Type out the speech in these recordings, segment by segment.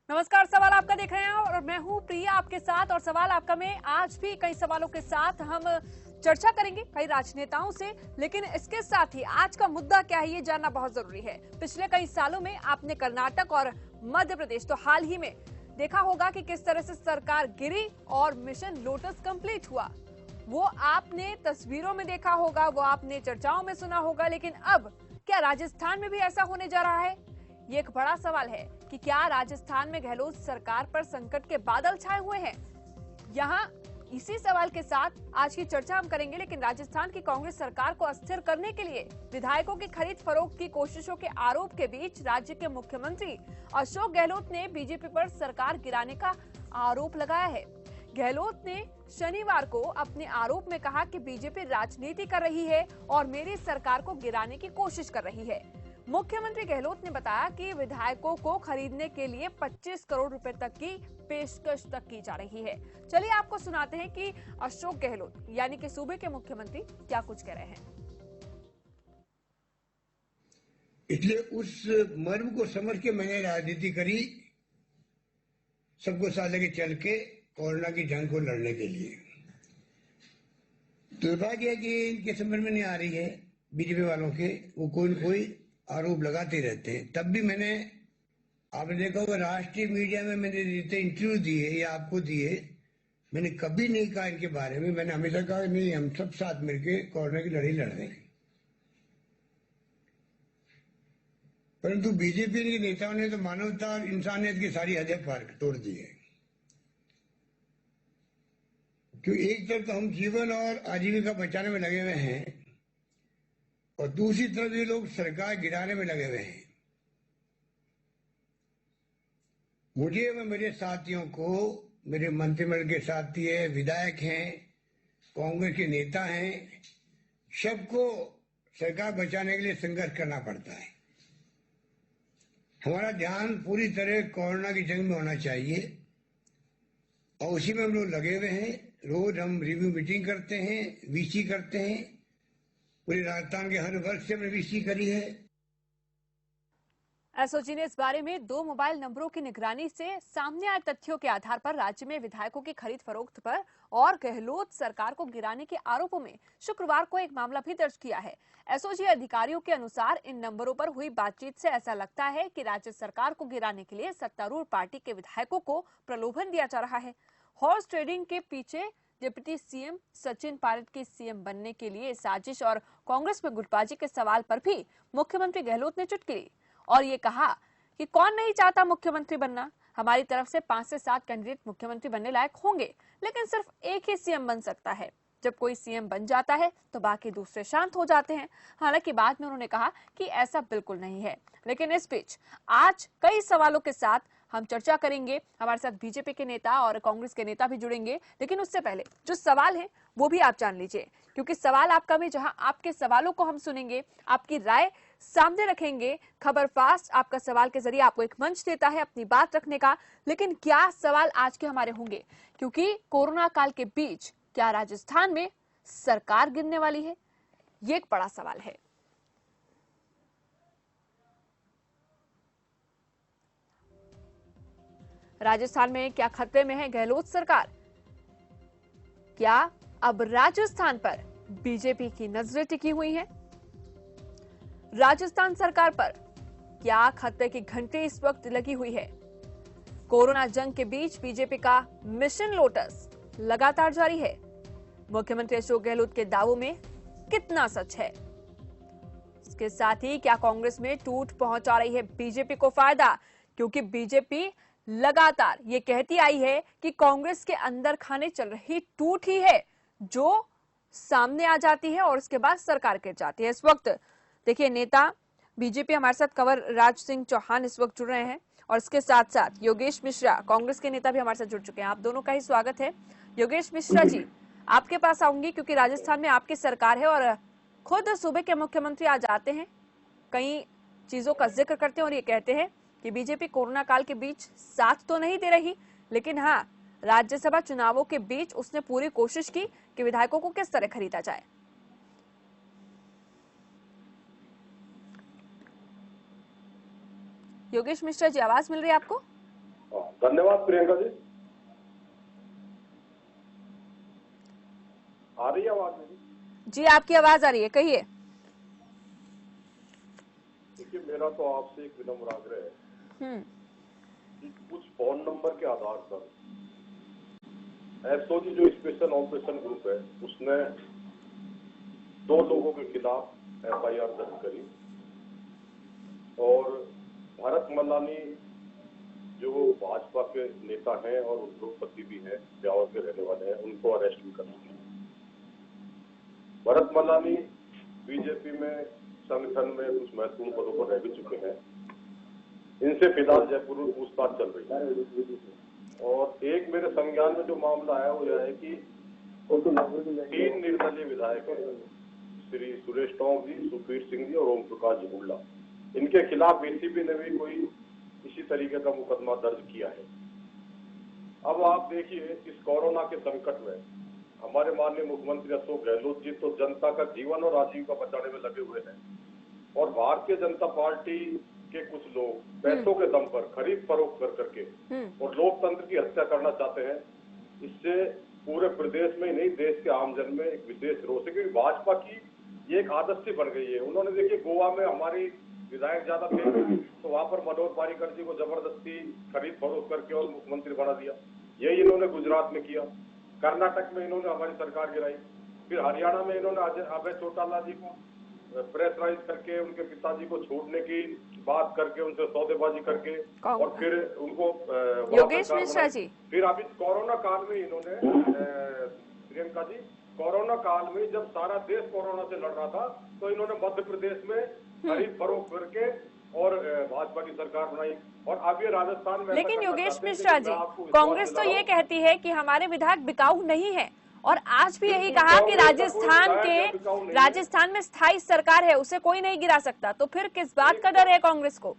नमस्कार, सवाल आपका देख रहे हैं और मैं हूं प्रिया आपके साथ। और सवाल आपका में आज भी कई सवालों के साथ हम चर्चा करेंगे कई राजनेताओं से, लेकिन इसके साथ ही आज का मुद्दा क्या है ये जानना बहुत जरूरी है। पिछले कई सालों में आपने कर्नाटक और मध्य प्रदेश तो हाल ही में देखा होगा कि किस तरह से सरकार गिरी और मिशन लोटस कंप्लीट हुआ। वो आपने तस्वीरों में देखा होगा, वो आपने चर्चाओं में सुना होगा, लेकिन अब क्या राजस्थान में भी ऐसा होने जा रहा है? ये एक बड़ा सवाल है कि क्या राजस्थान में गहलोत सरकार पर संकट के बादल छाए हुए हैं। यहाँ इसी सवाल के साथ आज की चर्चा हम करेंगे। लेकिन राजस्थान की कांग्रेस सरकार को अस्थिर करने के लिए विधायकों की खरीद फरोख्त की कोशिशों के आरोप के बीच राज्य के मुख्यमंत्री अशोक गहलोत ने बीजेपी पर सरकार गिराने का आरोप लगाया है। गहलोत ने शनिवार को अपने आरोप में कहा कि बीजेपी राजनीति कर रही है और मेरी सरकार को गिराने की कोशिश कर रही है। मुख्यमंत्री गहलोत ने बताया कि विधायकों को खरीदने के लिए 25 करोड़ रुपए तक की पेशकश तक की जा रही है। चलिए आपको सुनाते हैं कि अशोक गहलोत यानी कि सूबे के मुख्यमंत्री क्या कुछ कह रहे हैं। इसलिए उस मर्म को समझ के मैंने राजनीति करी, सबको साथ लेके चल के कोरोना की जंग को लड़ने के लिए। दुर्भाग्य है कि इनके समझ में नहीं आ रही है बीजेपी वालों के, वो कोई न कोई आरोप लगाते रहते हैं। तब भी मैंने, आपने देखा होगा राष्ट्रीय मीडिया में मैंने जितने इंटरव्यू दिए या आपको दिए, मैंने कभी नहीं कहा इनके बारे में। मैंने हमेशा कहा नहीं, हम सब साथ मिलकर कोरोना की लड़ाई लड़ रहे हैं। परंतु बीजेपी के नेताओं ने तो मानवता और इंसानियत की सारी हदें पार तोड़ दी है। क्योंकि एक तरफ तो हम जीवन और आजीविका बचाने में लगे हुए हैं और दूसरी तरफ ये लोग सरकार गिराने में लगे हुए हैं। मुझे व मेरे साथियों को, मेरे मंत्रिमंडल के साथी है, विधायक हैं, कांग्रेस के नेता हैं, सबको सरकार बचाने के लिए संघर्ष करना पड़ता है। हमारा ध्यान पूरी तरह कोरोना की जंग में होना चाहिए और उसी में हम लोग लगे हुए हैं। रोज हम रिव्यू मीटिंग करते हैं, वीसी करते हैं। पूरे राजस्थान के हर वर्ग से हमने वीसी करी है। एसओजी ने इस बारे में 2 मोबाइल नंबरों की निगरानी से सामने आए तथ्यों के आधार पर राज्य में विधायकों की खरीद फरोख्त पर और गहलोत सरकार को गिराने के आरोपों में शुक्रवार को एक मामला भी दर्ज किया है। एसओजी अधिकारियों के अनुसार इन नंबरों पर हुई बातचीत से ऐसा लगता है कि राज्य सरकार को गिराने के लिए सत्तारूढ़ पार्टी के विधायकों को प्रलोभन दिया जा रहा है। हॉर्स ट्रेडिंग के पीछे डिप्टी सीएम सचिन पायलट के सीएम बनने के लिए साजिश और कांग्रेस में गुटबाजी के सवाल पर भी मुख्यमंत्री गहलोत ने चुटकी ली और ये कहा कि कौन नहीं चाहता मुख्यमंत्री बनना। हमारी तरफ से 5 से 7 कैंडिडेट मुख्यमंत्री बनने लायक होंगे, लेकिन सिर्फ एक ही सीएम बन सकता है। जब कोई सीएम बन जाता है तो बाकी दूसरे शांत हो जाते हैं। हालांकि बाद में उन्होंने कहा कि ऐसा बिल्कुल नहीं है। लेकिन इस बीच आज कई सवालों के साथ हम चर्चा करेंगे। हमारे साथ बीजेपी के नेता और कांग्रेस के नेता भी जुड़ेंगे, लेकिन उससे पहले जो सवाल है वो भी आप जान लीजिए, क्योंकि सवाल आपका में जहां आपके सवालों को हम सुनेंगे, आपकी राय सामने रखेंगे। खबर फास्ट आपका सवाल के जरिए आपको एक मंच देता है अपनी बात रखने का। लेकिन क्या सवाल आज के हमारे होंगे, क्योंकि कोरोना काल के बीच क्या राजस्थान में सरकार गिरने वाली है? ये एक बड़ा सवाल है। राजस्थान में क्या खतरे में है गहलोत सरकार? क्या अब राजस्थान पर बीजेपी की नजरें टिकी हुई हैं? राजस्थान सरकार पर क्या खतरे की घंटी इस वक्त लगी हुई है? कोरोना जंग के बीच बीजेपी का मिशन लोटस लगातार जारी है। मुख्यमंत्री अशोक गहलोत के दावों में कितना सच है? इसके साथ ही क्या कांग्रेस में टूट पहुंचा रही है बीजेपी को फायदा? क्योंकि बीजेपी लगातार ये कहती आई है कि कांग्रेस के अंदर खाने चल रही टूट ही है जो सामने आ जाती है और उसके बाद सरकार गिर जाती है। इस वक्त देखिए नेता बीजेपी हमारे साथ कंवर राज सिंह चौहान इस वक्त जुड़ रहे हैं और इसके साथ साथ योगेश मिश्रा कांग्रेस के नेता भी हमारे साथ जुड़ चुके हैं। आप दोनों का ही स्वागत है। योगेश मिश्रा जी, आपके पास आऊंगी क्योंकि राजस्थान में आपकी सरकार है और खुद सूबे के मुख्यमंत्री आज आते हैं, कई चीजों का जिक्र करते हैं और ये कहते हैं कि बीजेपी कोरोना काल के बीच साथ तो नहीं दे रही, लेकिन हाँ राज्यसभा चुनावों के बीच उसने पूरी कोशिश की कि विधायकों को किस तरह खरीदा जाए। योगेश मिश्रा जी, आवाज मिल रही है आपको? धन्यवाद प्रियंका जी। आ रही है आवाज मेरी? जी आपकी आवाज आ रही है, कहिए। देखिए, मेरा तो आपसे एक विनम्र आग्रह है कि कुछ फोन नंबर के आधार पर एसओजी जो स्पेशल ऑपरेशन ग्रुप है उसने 2 लोगों के खिलाफ एफआईआर दर्ज करी और भरत मल्लानी जो भाजपा के नेता हैं और उद्योगपति भी हैं, ब्यावर के रहने वाले हैं, उनको अरेस्ट भी कर लिया। भरत मल्लानी बीजेपी में संगठन में कुछ महत्वपूर्ण पदों पर रह भी चुके हैं। इनसे फिलहाल जयपुर में पूछताछ चल रही है और एक मेरे संज्ञान में जो मामला है वो यह है कि 3 निर्दलीय विधायक हैं, श्री सुरेश टोंक जी, सुखवीर सिंह जी और ओम प्रकाश झमुल्ला। इनके खिलाफ एसीबी ने भी कोई इसी तरीके का मुकदमा दर्ज किया है। अब आप देखिए, इस कोरोना के संकट में हमारे माननीय मुख्यमंत्री अशोक गहलोत जी तो जनता का जीवन और आजीविका बचाने में लगे हुए हैं और भारतीय जनता पार्टी के कुछ लोग पैसों के दम पर खरीद फरोख्त कर करके और लोकतंत्र की हत्या करना चाहते हैं। इससे पूरे प्रदेश में ही नहीं, देश के आमजन में एक विशेष रोष है, क्योंकि भाजपा की ये एक आदत सी बन गई है। उन्होंने देखिए गोवा में हमारी विधायक ज्यादा थे तो वहां पर मनोहर पर्रिकर जी को जबरदस्ती खरीद फरोख्त करके और मुख्यमंत्री बना दिया। यही इन्होंने गुजरात में किया, कर्नाटक में इन्होंने हमारी सरकार गिराई, फिर हरियाणा में इन्होंने अभय चौटाला जी को प्रेशराइज करके उनके पिताजी को छोड़ने की बात करके उनसे सौदेबाजी करके और फिर उनको योगेश मिश्रा जी, फिर अभी कोरोना काल में इन्होंने प्रियंका जी, कोरोना काल में जब सारा देश कोरोना से लड़ रहा था तो इन्होंने मध्य प्रदेश में खरीद फरोख्त करके और भाजपा की सरकार बनाई और अब ये राजस्थान में। लेकिन योगेश मिश्रा जी, कांग्रेस तो ये कहती है कि हमारे विधायक बिकाऊ नहीं है और आज भी यही कहा कि राजस्थान में स्थायी सरकार है, उसे कोई नहीं गिरा सकता। तो फिर किस बात का डर है कांग्रेस को?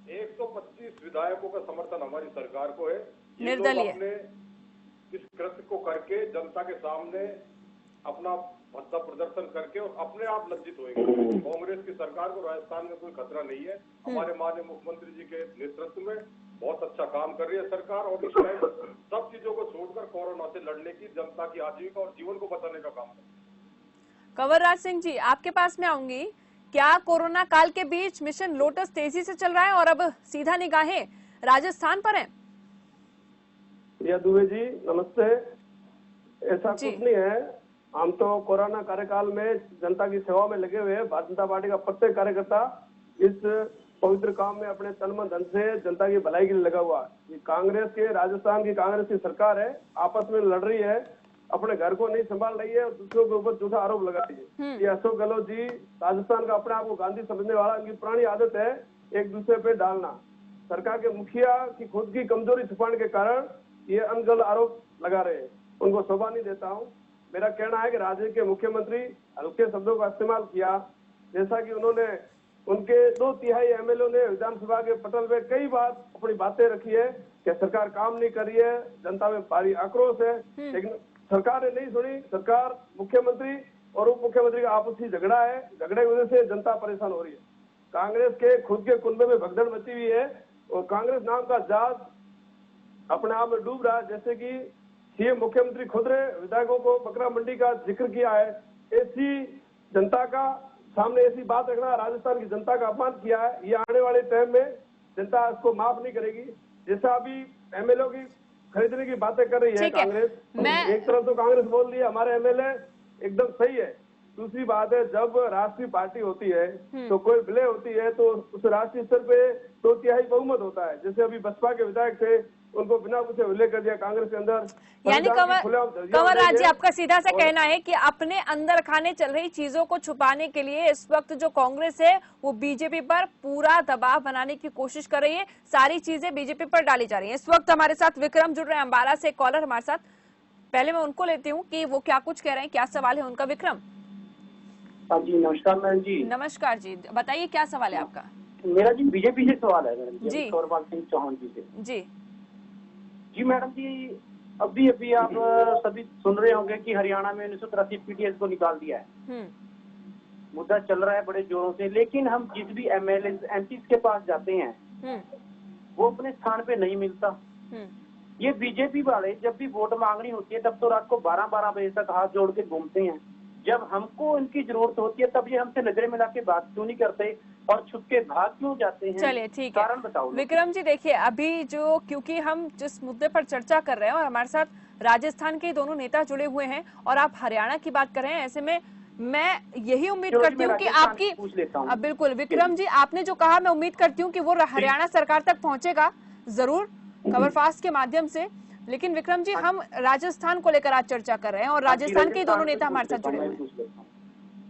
125 विधायकों का समर्थन हमारी सरकार को है। निर्दलीय अपने इस कृत्य को करके जनता के सामने अपना भद्दा प्रदर्शन करके और अपने आप लज्जित होंगे। कांग्रेस की सरकार को राजस्थान में कोई खतरा नहीं है। हमारे माननीय मुख्यमंत्री जी के नेतृत्व में बहुत अच्छा काम कर रही है सरकार और इस टाइम सब चीजों को छोड़कर कोरोना से लड़ने की, जनता की आजीविका और जीवन को बचाने का काम है। कंवरराज सिंह जी, आपके पास में आऊंगी। क्या कोरोना काल के बीच मिशन लोटस तेजी से चल रहा है और अब सीधा निगाहें राजस्थान पर है? प्रिया दुबे जी नमस्ते। ऐसा कुछ नहीं है, हम तो कोरोना कार्यकाल में जनता की सेवा में लगे हुए हैं। भारतीय जनता पार्टी का प्रत्येक कार्यकर्ता इस पवित्र काम में अपने तन मन धन से जनता की भलाई के लिए लगा हुआ है। ये कांग्रेस के, राजस्थान की कांग्रेस की सरकार है, आपस में लड़ रही है, अपने घर को नहीं संभाल रही है और दूसरों के ऊपर झूठा आरोप लगा रही है। ये अशोक गहलोत जी राजस्थान का अपने आप को गांधी समझने वाला, इनकी पुरानी आदत है एक दूसरे पे डालना। सरकार के मुखिया की खुद की कमजोरी छुपाने के कारण ये अनगढ़ आरोप लगा रहे हैं, उनको शोभा नहीं देता हूँ। मेरा कहना है कि राज्य के मुख्यमंत्री हल्के शब्दों का इस्तेमाल किया, जैसा कि उन्होंने उनके 2/3 एमएलए ने विधानसभा के पटल में कई बार अपनी बातें रखी है कि सरकार काम नहीं कर रही है, जनता में भारी आक्रोश है, लेकिन सरकार ने नहीं सुनी। सरकार, मुख्यमंत्री और उप मुख्यमंत्री का आपसी झगड़ा है, झगड़े की वजह से जनता परेशान हो रही है। कांग्रेस के खुद के कुनबे में भगदड़ मची हुई है और कांग्रेस नाम का जहाज अपने आप में डूब रहा है। जैसे कि सीएम मुख्यमंत्री खुद ने विधायकों को बकरा मंडी का जिक्र किया है, ऐसी जनता का सामने ऐसी बात रखना, राजस्थान की जनता का अपमान किया है। ये आने वाले टाइम में जनता इसको माफ नहीं करेगी। जैसा अभी एमएलए की खरीदने की बातें कर रही है कांग्रेस, एक तरफ तो कांग्रेस बोल रही है हमारे एमएलए एकदम सही है, दूसरी बात है जब राष्ट्रीय पार्टी होती है तो कोई विलय होती है तो उस राष्ट्रीय स्तर पे 2/3 बहुमत होता है। जैसे अभी बसपा के विधायक थे, उनको बिना पूछे विलय कर दिया कांग्रेस के अंदर। यानी कंवरराज जी, आपका सीधा सा कहना है कि अपने अंदर खाने चल रही चीजों को छुपाने के लिए इस वक्त जो कांग्रेस है वो बीजेपी पर पूरा दबाव बनाने की कोशिश कर रही है, सारी चीजें बीजेपी पर डाली जा रही है। इस वक्त हमारे साथ विक्रम जुड़ रहे हैं अंबाला से, कॉलर हमारे साथ। पहले मैं उनको लेती हूँ कि वो क्या कुछ कह रहे हैं, क्या सवाल है उनका। विक्रम जी नमस्कार मैडम जी। नमस्कार जी, बताइए क्या सवाल है आपका। मेरा जी बीजेपी से सवाल है मैडम जी, सौरपाल सिंह चौहान जी से। जी मैडम जी, अभी आप सभी सुन रहे होंगे कि हरियाणा में 1983 पीटीएस को निकाल दिया है। मुद्दा चल रहा है बड़े जोरों से, लेकिन हम जिस भी एमएलए एमपी के पास जाते हैं वो अपने स्थान पे नहीं मिलता। ये बीजेपी वाले जब भी वोट मांगनी होती है तब तो रात को 12-12 बजे तक हाथ जोड़ के घूमते हैं। जब हमको इनकी जरूरत होती है तब ये हमसे नजरें मिला के बात क्यों नहीं करते और छुप के भाग क्यों जाते हैं? चलिए ठीक है, कारण बताओ विक्रम जी। देखिए अभी जो, क्योंकि हम जिस मुद्दे पर चर्चा कर रहे हैं और हमारे साथ राजस्थान के दोनों नेता जुड़े हुए हैं और आप हरियाणा की बात कर रहे हैं, ऐसे में मैं यही उम्मीद करती हूँ कि आपकी, अब बिल्कुल विक्रम जी आपने जो कहा, मैं उम्मीद करती हूँ कि वो हरियाणा सरकार तक पहुंचेगा जरूर खबरफास्ट के माध्यम से। लेकिन विक्रम जी, हम राजस्थान को लेकर आज चर्चा कर रहे हैं और राजस्थान के दोनों नेता हमारे साथ जुड़े हुए हैं।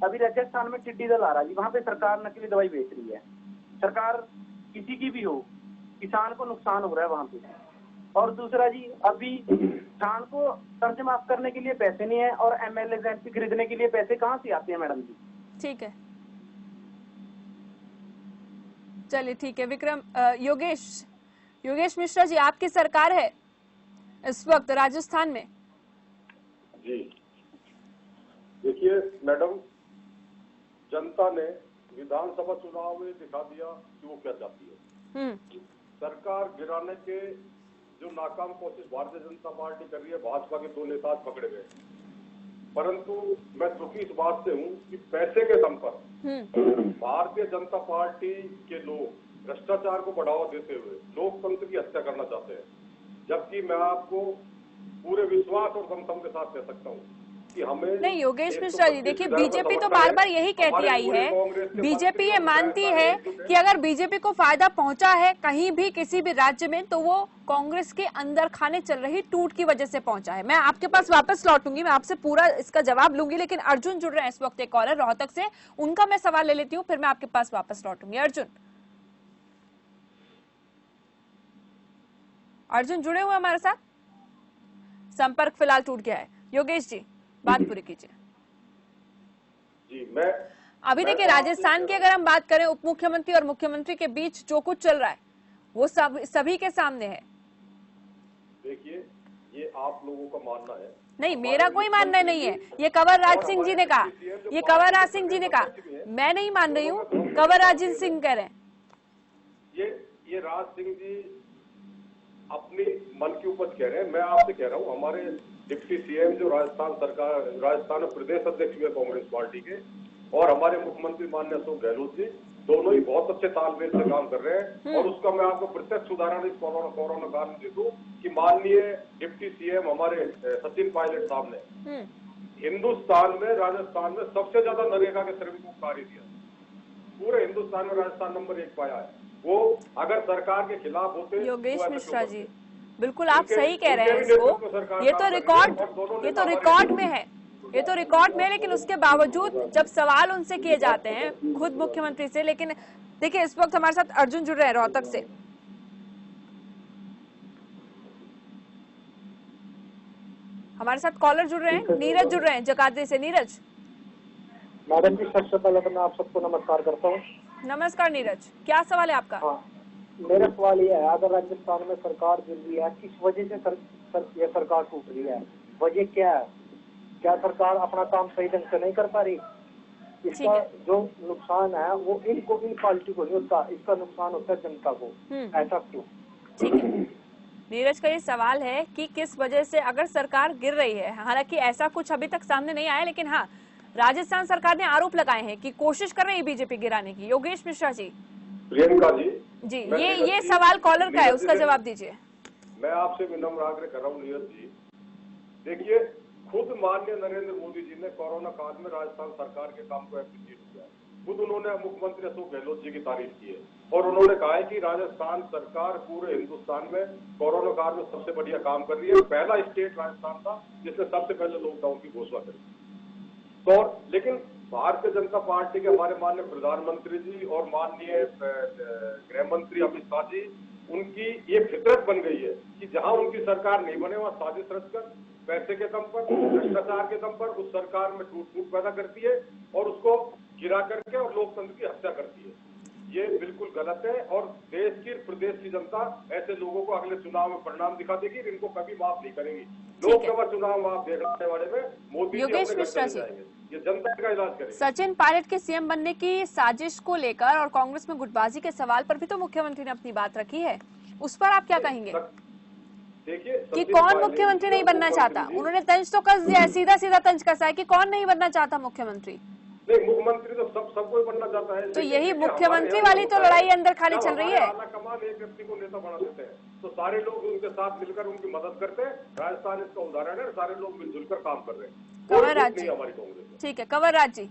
अभी राजस्थान में टिड्डी दल आ रहा है जी, वहाँ पे सरकार नकली दवाई बेच रही है। सरकार किसी की भी हो, किसान को नुकसान हो रहा है वहाँ पे। और दूसरा जी, अभी किसान को कर्ज माफ करने के लिए पैसे नहीं है और एमएलए एमपी खरीदने के लिए पैसे कहाँ से आते हैं मैडम जी? ठीक है, चलिए ठीक है विक्रम। योगेश मिश्रा जी, आपकी सरकार है इस वक्त राजस्थान में। जी देखिए मैडम, जनता ने विधानसभा चुनाव में दिखा दिया कि वो क्या चाहती है। सरकार गिराने के जो नाकाम कोशिश भारतीय जनता पार्टी कर रही है, भाजपा के 2 नेता पकड़े गए, परंतु मैं दुखी इस बात से हूँ कि पैसे के दम पर भारतीय जनता पार्टी के लोग भ्रष्टाचार को बढ़ावा देते हुए लोकतंत्र की हत्या करना चाहते हैं। जबकि मैं आपको पूरे विश्वास और दमखम के साथ कह सकता हूँ कि हमें नहीं, योगेश मिश्रा जी देखिए, बीजेपी तो बार बार यही कहती आई है, बीजेपी ये मानती है कि अगर बीजेपी को फायदा पहुंचा है कहीं भी किसी भी राज्य में तो वो कांग्रेस के अंदर खाने चल रही टूट की वजह से पहुंचा है। मैं आपके पास वापस लौटूंगी, मैं आपसे पूरा इसका जवाब लूंगी, लेकिन अर्जुन जुड़ रहे हैं इस वक्त, एक कॉलर रोहतक से, उनका मैं सवाल ले लेती हूँ, फिर मैं आपके पास वापस लौटूंगी। अर्जुन जुड़े हुए हमारे साथ, संपर्क फिलहाल टूट गया है। योगेश जी बात पूरी कीजिए। जी मैं अभी देखिए, राजस्थान की अगर हम बात करें, उप मुख्यमंत्री और मुख्यमंत्री के बीच जो कुछ चल रहा है वो सभी के सामने है। देखिए ये आप लोगों का मानना है, नहीं मेरा कोई मानना नहीं है, ये कंवर राज सिंह जी ने कहा, ये कंवर राज सिंह जी ने कहा, मैं नहीं मान रही हूँ, कंवर राज सिंह कह रहे हैं। ये राज सिंह जी अपनी मन की उपज कह रहे हैं। मैं आपसे कह रहा हूँ, हमारे डिप्टी सीएम जो राजस्थान में प्रदेश अध्यक्ष हुए कांग्रेस पार्टी के, और हमारे मुख्यमंत्री माननीय अशोक गहलोत जी, दोनों ही बहुत अच्छे तालमेल से काम कर रहे हैं। और उसका मैं आपको प्रत्यक्ष उदाहरण इस कोरोना काल में दे दूं कि माननीय डिप्टी सीएम हमारे सचिन पायलट साहब ने हिंदुस्तान में, राजस्थान में सबसे ज्यादा नरेगा के श्रमिकों को कार्य दिया, पूरे हिंदुस्तान में राजस्थान नंबर 1 पाया है। वो अगर सरकार के खिलाफ होते। योगेश मिश्रा जी बिल्कुल आप सही कह रहे हैं इसको, ये तो रिकॉर्ड में है, ये तो रिकॉर्ड में है, लेकिन उसके बावजूद जब सवाल उनसे किए जाते हैं खुद मुख्यमंत्री से। लेकिन देखिए इस वक्त हमारे साथ अर्जुन जुड़ रहे हैं रोहतक से। हमारे साथ कॉलर जुड़ रहे हैं, नीरज जुड़ रहे हैं जगाधरी से। नीरज मैडम जी, सबसे पहले तो मैं आप सबको नमस्कार करता हूँ। नमस्कार नीरज, क्या सवाल है आपका? हाँ, मेरा सवाल ये है, अगर राजस्थान में सरकार गिर रही है, किस वजह से ये सरकार टूट रही है, वजह क्या है? क्या सरकार अपना काम सही ढंग से नहीं कर पा रही? इसका जो नुकसान है वो इन पार्टी को नहीं होता, इसका नुकसान होता है जनता को। ऐसा क्यों? ठीक है, नीरज का ये सवाल है कि किस वजह से अगर सरकार गिर रही है। हालांकि ऐसा कुछ अभी तक सामने नहीं आया, लेकिन हाँ राजस्थान सरकार ने आरोप लगाए हैं कि कोशिश कर रही है बीजेपी गिराने की। योगेश मिश्रा जी। प्रियंका जी ये सवाल कॉलर का है, उसका जवाब दीजिए। मैं आपसे विनम्र आग्रह कर रहा हूँ नीरज जी, देखिए खुद माननीय नरेंद्र मोदी जी ने कोरोना काल में राजस्थान सरकार के काम को एप्रिशिएट किया है। खुद उन्होंने मुख्यमंत्री अशोक गहलोत जी की तारीफ की है और उन्होंने कहा है कि राजस्थान सरकार पूरे हिंदुस्तान में कोरोना काल में सबसे बढ़िया काम कर रही है। पहला स्टेट राजस्थान था जिसने सबसे पहले लॉकडाउन की घोषणा करी। तो लेकिन भारतीय जनता पार्टी के हमारे माननीय प्रधानमंत्री जी और माननीय गृह मंत्री अमित शाह जी, उनकी ये फितरत बन गई है कि जहां उनकी सरकार नहीं बने वहां साजिश रचकर पैसे के दम पर, भ्रष्टाचार के दम पर उस सरकार में टूट पैदा करती है और उसको गिरा करके और लोकतंत्र की हत्या करती है। ये बिल्कुल गलत है और देश की, प्रदेश की जनता ऐसे लोगों को अगले चुनाव में परिणाम दिखा देगी, इनको कभी माफ नहीं करेगी। लोकसभा चुनाव आप देखने वाले में मोदी योगेश मिश्रा जी, ये जनता का इलाज करेंगे। सचिन पायलट के सीएम बनने की साजिश को लेकर और कांग्रेस में गुटबाजी के सवाल पर भी तो मुख्यमंत्री ने अपनी बात रखी है, उस पर आप क्या कहेंगे? देखिए कि कौन मुख्यमंत्री नहीं बनना चाहता? उन्होंने तंज तो कस दिया है, सीधा सीधा तंज कसा है कि कौन नहीं बनना चाहता मुख्यमंत्री। नहीं, मुख्यमंत्री तो सबको बनना चाहता है। तो यही मुख्यमंत्री वाली तो लड़ाई अंदर खाली चल रही है। आला कमाल एक व्यक्ति को नेता बना देते हैं, तो सारे लोग उनके साथ मिलकर उनकी मदद करते हैं। राजस्थान इसका उदाहरण है, सारे लोग मिलजुल कर काम कर रहे हैं। कंवर राज जी, हमारी कांग्रेस। ठीक है कंवर राज जी।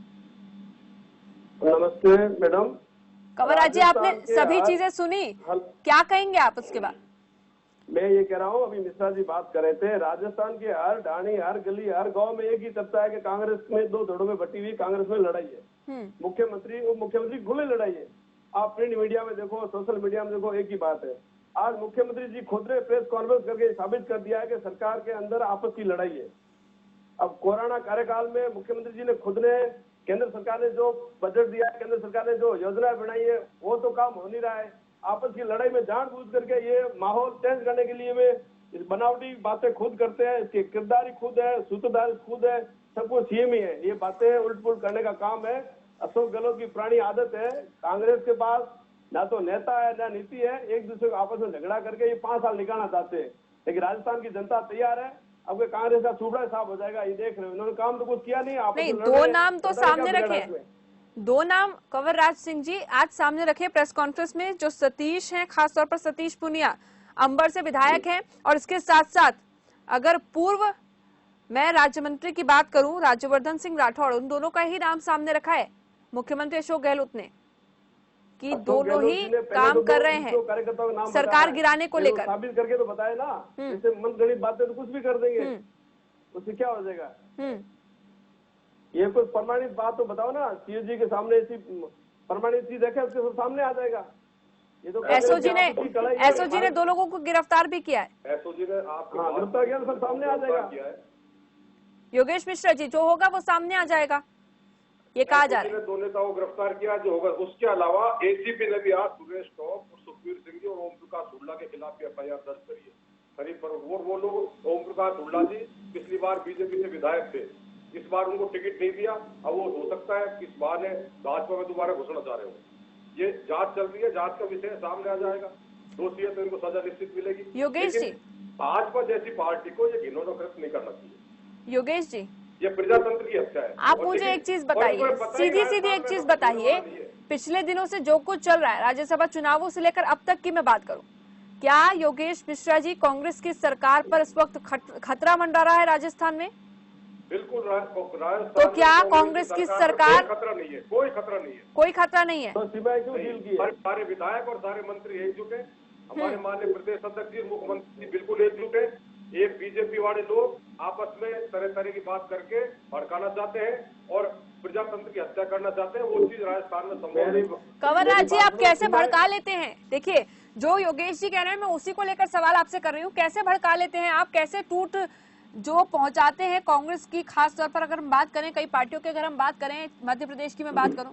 नमस्ते मैडम। कंवर राज जी, आपने सभी चीजें सुनी, क्या कहेंगे आप उसके बाद? मैं ये कह रहा हूँ, अभी मिश्रा जी बात कर रहे थे, राजस्थान के हर ढाणी, हर गली, हर गांव में एक ही चर्चा है कि कांग्रेस में दो धड़ों में बटी हुई कांग्रेस में लड़ाई है। मुख्यमंत्री और मुख्यमंत्री खुले लड़ाई है। आप प्रिंट मीडिया में देखो, सोशल मीडिया में देखो, एक ही बात है। आज मुख्यमंत्री जी खुद ने प्रेस कॉन्फ्रेंस करके साबित कर दिया है कि सरकार के अंदर आपस की लड़ाई है। अब कोरोना कार्यकाल में मुख्यमंत्री जी ने खुद ने, केंद्र सरकार ने जो बजट दिया है, केंद्र सरकार ने जो योजनाएं बनाई है, वो तो काम हो नहीं रहा है। आपस की लड़ाई में जानबूझ करके ये माहौल टेंस करने के लिए वे इस बनावटी बातें खुद करते हैं। इसके किरदारी खुद है, सूत्रधार खुद है, सब कुछ सीएम ही है। ये बातें उल्ट पुल्ट करने का काम है। अशोक गहलोत की पुरानी आदत है। कांग्रेस के पास ना तो नेता है ना नीति है, एक दूसरे को आपस में झगड़ा करके ये 5 साल निकालना चाहते हैं। लेकिन राजस्थान की जनता तैयार है। अब कांग्रेस का चूबड़ा साफ हो जाएगा, ये देख रहे हो। इन्होंने काम तो कुछ किया नहीं। नहीं, दो नाम तो सामने रखे, दो नाम कंवर राज सिंह जी आज सामने रखे प्रेस कॉन्फ्रेंस में, जो सतीश हैं, खासतौर पर सतीश पुनिया अंबर से विधायक हैं, और इसके साथ साथ अगर पूर्व मैं राज्य मंत्री की बात करूं, राज्यवर्धन सिंह राठौड़, उन दोनों का ही नाम सामने रखा है मुख्यमंत्री अशोक गहलोत ने, कि दोनों ही काम कर रहे हैं सरकार गिराने को लेकर। साबित करके तो बताए ना, जैसे मनगढ़ंत बातें तो कुछ भी कर देंगे, उससे क्या हो जाएगा। ये कोई प्रमाणित बात तो बताओ ना, सीएजी के सामने ऐसी प्रमाणित चीज देखे, उसके सामने आ जाएगा। ये तो एसओजी ने 2 लोगों को गिरफ्तार भी किया है। एसओजी ने आपको गिरफ्तार किया, सब सामने आ जाएगा। योगेश मिश्रा जी, जो होगा वो सामने आ जाएगा, ये कहा जा रहा है। 2 नेताओं को गिरफ्तार किया जो होगा। उसके अलावा एसीपी ने भी आज सुरेश टॉप और सुखबीर सिंह जी और ओम प्रकाश हुड्डा के खिलाफ एफआईआर दर्ज करी है। खरीद पर वो लोग, ओम प्रकाश हुड्डा जी पिछली बार बीजेपी से विधायक थे, इस बार उनको टिकट नहीं दिया। अब वो हो सकता है कि इस बार ने भाजपा में दोबारा घुसना चाह रहे हो। ये जांच चल रही है, जांच का विषय सामने आ जाएगा। दोषी है तो इनको सजा निश्चित मिलेगी। योगेश जी, भाजपा जैसी पार्टी को ये घिनौना कृत्य नहीं करना चाहिए। योगेश जी, ये प्रजातंत्र की हत्या है। आप मुझे एक चीज बताइए, सीधी सीधी एक चीज बताइए, पिछले दिनों से जो कुछ चल रहा है, राज्यसभा चुनावों से लेकर अब तक की मैं बात करूं, क्या योगेश मिश्रा जी कांग्रेस की सरकार पर इस वक्त खतरा मंडरा रहा है राजस्थान में? बिल्कुल। राजस्थान तो क्या कांग्रेस की सरकार, खतरा नहीं है, कोई खतरा नहीं है, कोई खतरा नहीं है। तो सिवाय क्यों डील की है? सारे विधायक और सारे मंत्री एकजुट हैं। हमारे माननीय प्रदेश अध्यक्ष जी, मुख्यमंत्री बिल्कुल एकजुट है। एक बीजेपी वाले लोग आपस में तरह तरह की बात करके भड़काना चाहते हैं और प्रजातंत्र की हत्या करना चाहते हैं। वो चीज राजस्थान में संभव नहीं। कंवर राज जी, आप कैसे भड़का लेते हैं? देखिए, जो योगेश जी कह रहे हैं, मैं उसी को लेकर सवाल आपसे कर रही हूँ। कैसे भड़का लेते हैं आप? कैसे टूट जो पहुंचाते हैं कांग्रेस की, खास तौर पर अगर हम बात करें कई पार्टियों की, अगर हम बात करें मध्य प्रदेश की मैं बात करूं,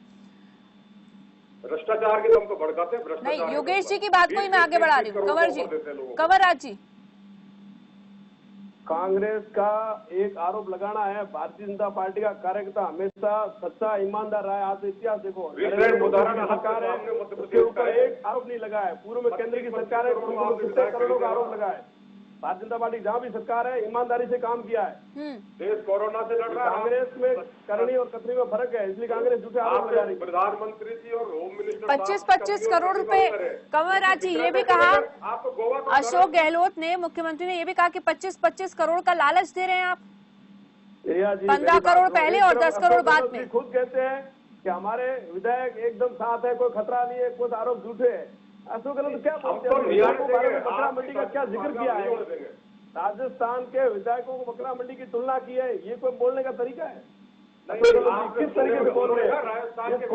भ्रष्टाचार के दम को भड़काते हैं। नहीं, योगेश जी की बात को ही मैं आगे बढ़ा रही हूँ। कंवर जी, कंवर राज जी, कांग्रेस का एक आरोप लगाना है, भारतीय जनता पार्टी का कार्यकर्ता हमेशा सच्चा ईमानदार रहा है। आज इतिहास देखो, सरकार है, उसके ऊपर एक आरोप नहीं लगा है। पूर्व में केंद्र की सरकार है, कितने करोड़ों का आरोप लगा है। भारतीय जनता पार्टी जहाँ भी सरकार है, ईमानदारी से काम किया है। देश कोरोना से लड़ रहा है। कांग्रेस में करनी और कतरी में फर्क है, इसलिए कांग्रेस झूठे आरोप लगा रही है। प्रधानमंत्री जी और होम मिनिस्टर 25-25 करोड़ रुपए। कंवर राज जी, ये भी कहा अशोक गहलोत ने, मुख्यमंत्री ने ये भी कहा कि 25-25 करोड़ का लालच दे रहे हैं आप। 15 करोड़ पहले और 10 करोड़ बाद में। खुद कहते हैं कि हमारे विधायक एकदम साथ है, कोई खतरा नहीं है, कुछ आरोप झूठे है। अशोक गहलोत क्या बोलते हैं? बकरा मंडी का क्या जिक्र किया है? राजस्थान के विधायकों को बकरा मंडी की तुलना की है, ये कोई बोलने का तरीका है? किस तरीके से बोल रहे हैं?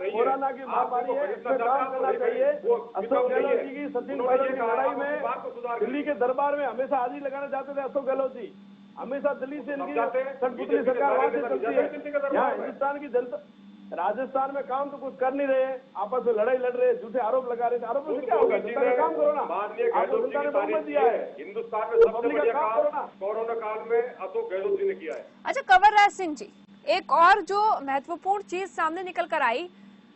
कोरोना की महामारी है, इसमें काम करना चाहिए। अशोक गहलोत जी की सचिन पायलट की लड़ाई में दिल्ली के दरबार में हमेशा हाजिरी लगाना चाहते थे अशोक गहलोत जी। हमेशा दिल्ली से इनकी कठपुतली सरकार वहां से चलती है। यहाँ हिंदुस्तान की जनता, राजस्थान में काम तो कुछ कर नहीं रहे, आपस में लड़ाई लड़ रहे, झूठे आरोप लगा रहे थे। आरोप से क्या होगा? जनता का काम करो ना। आपको जनता ने बहुमत दिया है। हिंदुस्तान में सबसे बढ़िया काम कोरोना काल में अशोक गहलोत जी ने किया है। अच्छा कंवर राज सिंह जी, एक और जो महत्वपूर्ण चीज सामने निकल कर आई,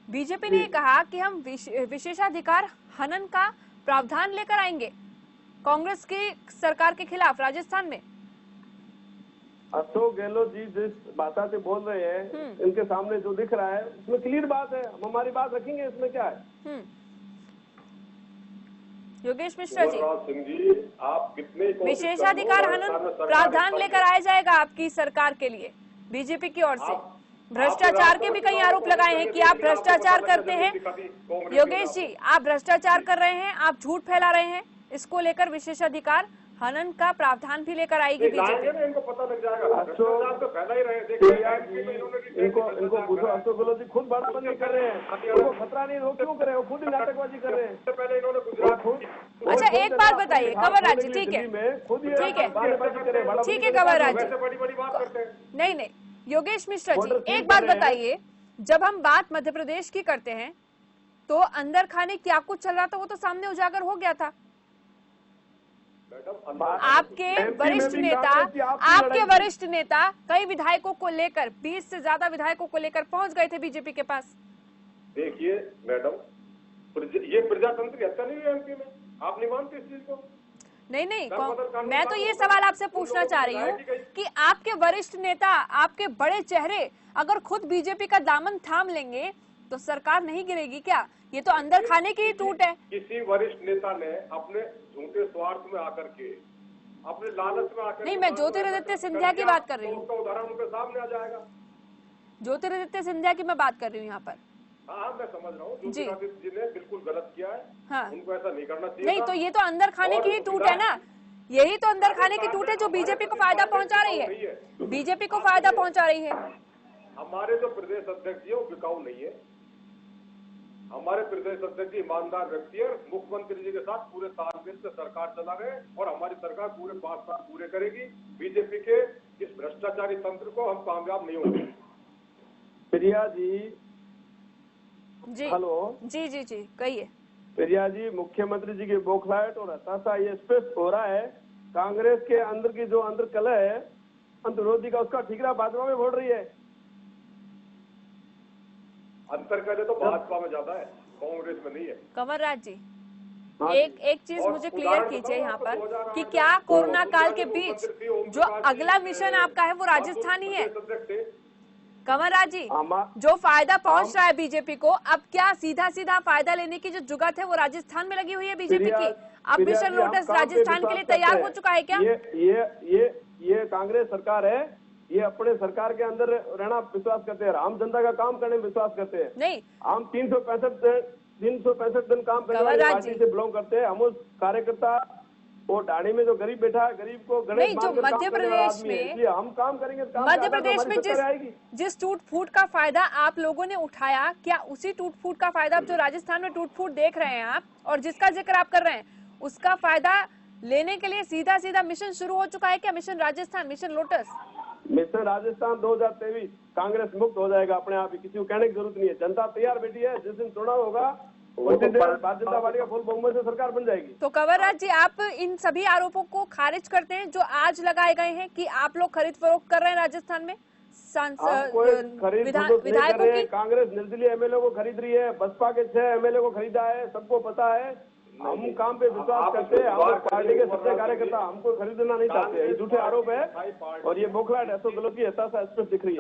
बीजेपी ने कहा कि हम विशेषाधिकार हनन का प्रावधान लेकर आएंगे। कांग्रेस की सरकार के खिलाफ राजस्थान में? अशोक गहलोत जी जिस भाषा से बोल रहे हैं, इनके सामने जो दिख रहा है उसमें क्लियर बात है, हम हमारी बात रखेंगे, इसमें क्या है। योगेश मिश्रा जी, सिंह जी, आप कितने विशेषाधिकार हनन प्रावधान लेकर आया जाएगा आपकी सरकार के लिए बीजेपी की ओर से? भ्रष्टाचार के भी कई आरोप लगाए हैं कि आप भ्रष्टाचार करते हैं। योगेश जी, आप भ्रष्टाचार कर रहे हैं, आप झूठ फैला रहे हैं, इसको लेकर विशेषाधिकार हनन का प्रावधान भी लेकर आएगी बीजेपी। इनको पता लग जाएगा, भ्रष्टाचार तो फैला ही रहे। देखिए इनको पूछो, अशोक गहलोत जी खुद बड़ापन कर रहे हैं, उनको खतरा नहीं, वो क्यों करे, वो खुद ही नाटकबाजी कर रहे हैं। इससे पहले इन्होंने अच्छा, एक बात बताइए कंवर राज जी, ठीक है ठीक है ठीक है कंवर राज जी, बड़ी बड़ी बात करते हैं। नहीं योगेश मिश्रा जी, एक बात बताइए, जब हम बात मध्य प्रदेश की करते हैं तो अंदर खाने क्या कुछ चल रहा था वो तो सामने उजागर हो गया था। आपके वरिष्ठ नेता कई विधायकों को लेकर, 20 से ज्यादा विधायकों को लेकर पहुंच गए थे बीजेपी के पास। देखिए मैडम, ये प्रजातंत्र हत्या नहीं है एमपी में, आप नहीं मानते इस चीज को? नहीं, मैं तो ये सवाल आपसे पूछना चाह रही हूँ कि आपके वरिष्ठ नेता, आपके बड़े चेहरे अगर खुद बीजेपी का दामन थाम लेंगे तो सरकार नहीं गिरेगी क्या? ये तो अंदर खाने की ही टूट है। किसी वरिष्ठ नेता ने अपने झूठे स्वार्थ में आकर के, अपने लालच में आकर, नहीं, मैं ज्योतिरादित्य सिंधिया की बात कर रही हूँ। उसका उदाहरण उनके सामने आ जाएगा। ज्योतिरादित्य सिंधिया की मैं बात कर रही हूँ यहाँ पर। हाँ, मैं समझ रहा हूँ, ज्योतिरादित्य जी ने बिल्कुल गलत किया है। हाँ, उनको ऐसा नहीं करना चाहिए। नहीं तो ये तो अंदर खाने की ही टूट है ना, यही तो अंदर खाने की टूट है जो बीजेपी को फायदा पहुंचा रही है, बीजेपी को फायदा पहुंचा रही है। हमारे जो प्रदेश अध्यक्ष है वो बिकाऊ नहीं है। हमारे प्रदेश अध्यक्ष ईमानदार व्यक्ति है, मुख्यमंत्री जी के साथ पूरे तालमेल से सरकार चला रहे और हमारी सरकार पूरे 5 साल पूरे करेगी। बीजेपी के इस भ्रष्टाचारी तंत्र को हम कामयाब नहीं होंगे। प्रिया जी, हेलो जी जी जी कहिए। प्रिया जी, मुख्यमंत्री जी की बौखलाहट और हताशा ये स्पष्ट हो रहा है। कांग्रेस के अंदर की जो अंदर कलह है अंतर्विरोधी का, उसका ठीकरा भाजपा में बढ़ रही है। अंतर करे तो भाजपा में ज्यादा है, कांग्रेस में नहीं है। कंवर राज जी, एक चीज मुझे क्लियर कीजिए यहाँ पर कि क्या कोरोना काल के बीच जो अगला मिशन आपका है वो राजस्थान ही है? कंवर राज जी, जो फायदा पहुंच रहा है बीजेपी को, अब क्या सीधा सीधा फायदा लेने की जो जुगत है वो राजस्थान में लगी हुई है बीजेपी की? अब मिशन लोटस राजस्थान के लिए तैयार हो चुका है क्या? ये कांग्रेस सरकार है, ये अपने सरकार के अंदर रहना विश्वास करते हैं, आम जनता का काम करने में विश्वास करते हैं। नहीं, हम 365 दिन काम करने वाली पार्टी से बिलोंग करते हैं। हम उस कार्यकर्ता वो डाणी में जो गरीब बैठा है, गरीब को नहीं, जो मध्य प्रदेश में हम काम करेंगे, मध्य प्रदेश में जिस टूट फूट का फायदा आप लोगों ने उठाया, क्या उसी टूट फूट का फायदा जो राजस्थान में टूट फूट देख रहे हैं आप और जिसका जिक्र आप कर रहे हैं, उसका फायदा लेने के लिए सीधा सीधा मिशन शुरू हो चुका है क्या? Mission Rajasthan, mission lotus? Mission Rajasthan 2023 Congress मुक्त हो जाएगा अपने आप ही, किसी को कहने की जरूरत नहीं है। जनता तैयार बैठी है, जिस दिन चुनाव होगा उस दिन भारतीय जनता पार्टी का फुल बहुमत से सरकार बन जाएगी। तो कंवर राज जी, आप इन सभी आरोपों को खारिज करते हैं जो आज लगाए गए हैं कि आप लोग खरीद फरोख्त कर रहे हैं राजस्थान में विधायकों की? कांग्रेस निर्दलीय एमएलए को खरीद रही है, बसपा के 6 एमएलए को खरीदा है, सबको पता है। हम काम पे विश्वास करते हैं, हम पार्टी के सच्चे कार्यकर्ता, हमको खरीदना नहीं चाहते। ये झूठे आरोप है और ये बौखलाहट अशोक गहलोत की हताशा स्पष्ट दिख रही है।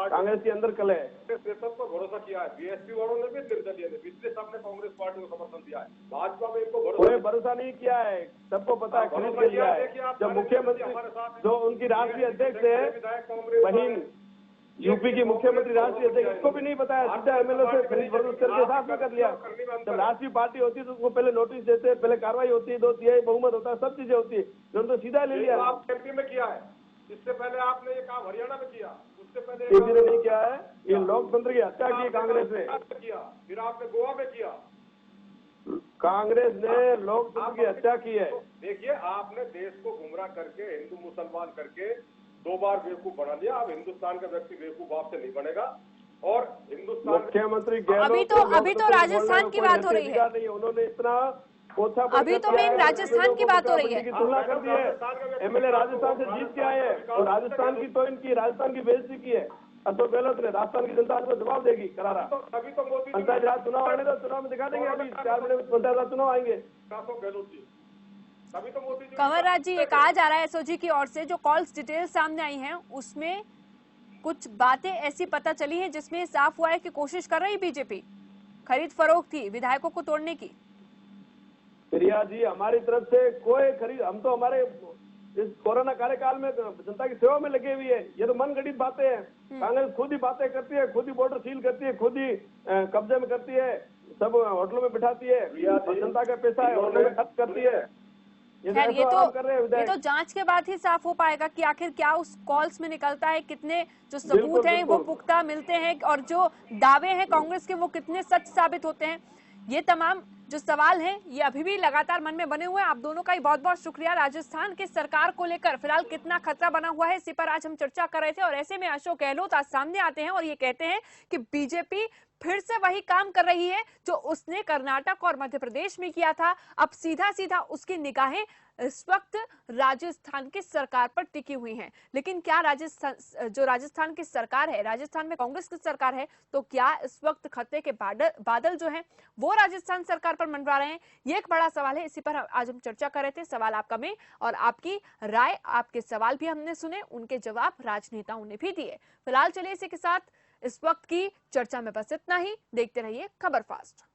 कांग्रेस के अंदर कलह है। पर भरोसा किया है, बीएसपी वालों ने भी, निर्दलीय ने, पिछले सबने कांग्रेस पार्टी को समर्थन दिया है। भाजपा में इनको कोई भरोसा नहीं किया है, सबको पता है, खरीद के लिया है। जब मुख्यमंत्री जो उनकी राष्ट्रीय अध्यक्ष है बहिन, यूपी की मुख्यमंत्री राष्ट्रीय अध्यक्ष, उसको भी नहीं बताया, सीधा एमएलए से खरीद फरोख्त करके साथ में कर लिया। जब राष्ट्रीय पार्टी होती है तो उसको पहले नोटिस देते, पहले कार्रवाई होती है, 2/3 बहुमत होता है, सब चीजें होती है, तो सीधा ले लिया। आप एमपी में किया है, इससे पहले आपने ये काम हरियाणा में किया, उससे पहले किसी ने नहीं किया है। ये लोकतंत्र की हत्या की कांग्रेस ने किया, फिर आपने गोवा में किया। कांग्रेस ने लोकतंत्र की हत्या की है। देखिए, आपने देश को गुमराह करके, हिंदू मुसलमान करके 2 बार बेवकूफ बना लिया। अब हिंदुस्तान का व्यक्ति बेवकूफ आपसे नहीं बनेगा। और हिंदुस्तान मुख्यमंत्री अभी तो राजस्थान की बात हो रही है, उन्होंने इतना अभी तो मेन राजस्थान की बात हो रही है। तुलना कर दी है, एमएलए राजस्थान से जीत के आए हैं और राजस्थान की तो इनकी राजस्थान की बेइज्जती की है अशोक गहलोत ने। राजस्थान की जनता को जवाब देगी करारा। अभी तो मोदी पंचायत राज चुनाव आने दो, चुनाव में दिखा देंगे। अभी 4 महीने में पंचायत राज चुनाव आएंगे। अशोक गहलोत जी, तभी तो मोदी जी कंवर राज जी, ये कहा जा रहा है एसओजी की ओर से जो कॉल्स डिटेल सामने आई हैं उसमें कुछ बातें ऐसी पता चली हैं जिसमें साफ हुआ है कि कोशिश कर रही बीजेपी खरीद फरोख्त थी विधायकों को तोड़ने की। प्रिया जी, हमारी तरफ से कोई खरीद, हम तो हमारे इस कोरोना कार्यकाल में जनता की सेवा में लगे हुए हैं। ये तो मनगढ़ंत बातें हैं। कांग्रेस खुद ही बातें करती है, खुद ही बॉर्डर सील करती है, खुद ही कब्जे में करती है, सब होटलों में बिठाती है और जनता का पैसा है होटलों में खर्च करती है। खैर ये तो जांच के बाद ही साफ हो पाएगा कि आखिर क्या उस कॉल्स में निकलता है, कितने जो सबूत हैं वो पुख्ता मिलते हैं और जो दावे हैं कांग्रेस के वो कितने सच साबित होते हैं। ये तमाम जो सवाल हैं ये अभी भी लगातार मन में बने हुए हैं। आप दोनों का ही बहुत बहुत शुक्रिया। राजस्थान की सरकार को लेकर फिलहाल कितना खतरा बना हुआ है इसी पर आज हम चर्चा कर रहे थे और ऐसे में अशोक गहलोत आज सामने आते हैं और ये कहते हैं कि बीजेपी फिर से वही काम कर रही है जो उसने कर्नाटक और मध्य प्रदेश में किया था। अब सीधा सीधा उसकी निगाहें इस वक्त राजस्थान की सरकार पर टिकी हुई हैं। लेकिन क्या राजस्थान की सरकार है, राजस्थान में कांग्रेस की सरकार है, तो क्या इस वक्त खतरे के बादल जो हैं वो राजस्थान सरकार पर मंडरा रहे हैं? ये एक बड़ा सवाल है। इसी पर आज हम चर्चा कर रहे थे। सवाल आपका में और आपकी राय, आपके सवाल भी हमने सुने, उनके जवाब राजनेताओं ने भी दिए। फिलहाल चलिए इसी के साथ इस वक्त की चर्चा में बस इतना ही। देखते रहिए खबर फास्ट।